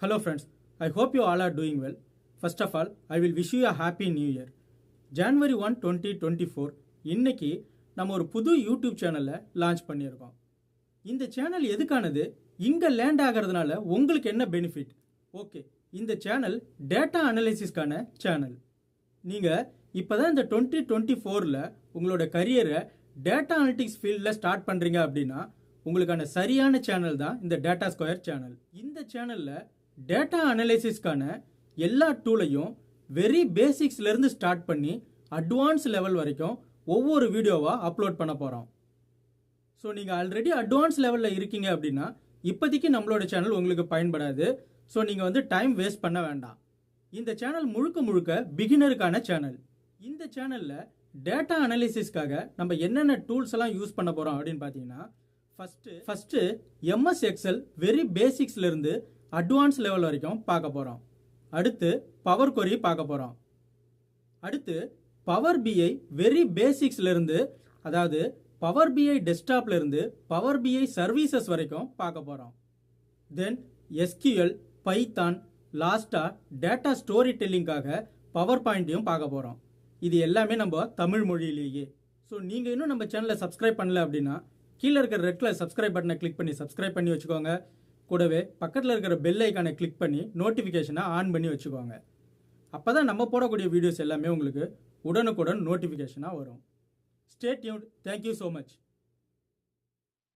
Hello friends, I hope you all are doing well. First of all, I will wish you a happy new year. January 1, 2024 இன்னைக்கு நம்ம ஒரு புது YouTube சேனலை launch பண்ணியிருக்கோம். இந்த channel எதுக்கானது, இங்கே லேண்ட் ஆகிறதுனால உங்களுக்கு என்ன பெனிஃபிட்? ஓகே, இந்த சேனல் டேட்டா அனலைசிஸ்க்கான சேனல். நீங்கள் இப்போ தான் இந்த 2024 உங்களோட கரியரை டேட்டா அனலிட்டிக்ஸ் ஃபீல்டில் ஸ்டார்ட் பண்ணுறீங்க அப்படின்னா உங்களுக்கான சரியான சேனல் தான் இந்த டேட்டா ஸ்கொயர் சேனல். இந்த சேனலில் டேட்டா அனலைசிஸ்க்கான எல்லா டூலையும் வெரி பேசிக்ஸ்லேருந்து ஸ்டார்ட் பண்ணி அட்வான்ஸ் லெவல் வரைக்கும் ஒவ்வொரு வீடியோவாக அப்லோட் பண்ண போகிறோம். ஸோ நீங்கள் ஆல்ரெடி அட்வான்ஸ் லெவலில் இருக்கீங்க அப்படின்னா இப்போதைக்கு நம்மளோட சேனல் உங்களுக்கு பயன்படாது. ஸோ நீங்கள் டைம் வேஸ்ட் பண்ண வேண்டாம். இந்த சேனல் முழுக்க முழுக்க பிகினருக்கான சேனல். இந்த சேனலில் டேட்டா அனலிசிஸ்க்காக நம்ம என்னென்ன டூல்ஸ் எல்லாம் யூஸ் பண்ண போகிறோம் அப்படின்னு பார்த்தீங்கன்னா, ஃபஸ்ட்டு MS Excel வெரி பேசிக்ஸ்லேருந்து அட்வான்ஸ் லெவல் வரைக்கும் பார்க்க போகிறோம். அடுத்து பவர் கொரி பார்க்க போகிறோம். அடுத்து பவர் BI வெரி பேசிக்ஸ்லேருந்து, அதாவது பவர் BI டெஸ்க்டாப்லேருந்து பவர் BI சர்வீசஸ் வரைக்கும் பார்க்க போகிறோம். தென் SQL, பைத்தான், லாஸ்ட்டாக டேட்டா ஸ்டோரி டெல்லிங்காக பவர் பாயிண்ட்டையும் பார்க்க போகிறோம். இது எல்லாமே நம்ம தமிழ் மொழியிலேயே. ஸோ நீங்கள் இன்னும் நம்ம சேனலை சப்ஸ்கிரைப் பண்ணல அப்படின்னா கீழே இருக்கிற ரெட் கலர் சப்ஸ்கிரைப் பட்டனை கிளிக் பண்ணி சப்ஸ்கிரைப் பண்ணி வச்சுக்கோங்க. கூடவே பக்கத்தில் இருக்கிற பெல் ஐக்கானை கிளிக் பண்ணி நோட்டிஃபிகேஷனை ஆன் பண்ணி வச்சுக்கோங்க. அப்போ தான் நம்ம போடக்கூடிய வீடியோஸ் எல்லாமே உங்களுக்கு உடனுக்குடன் நோட்டிஃபிகேஷனாக வரும். Stay tuned. Thank you so much.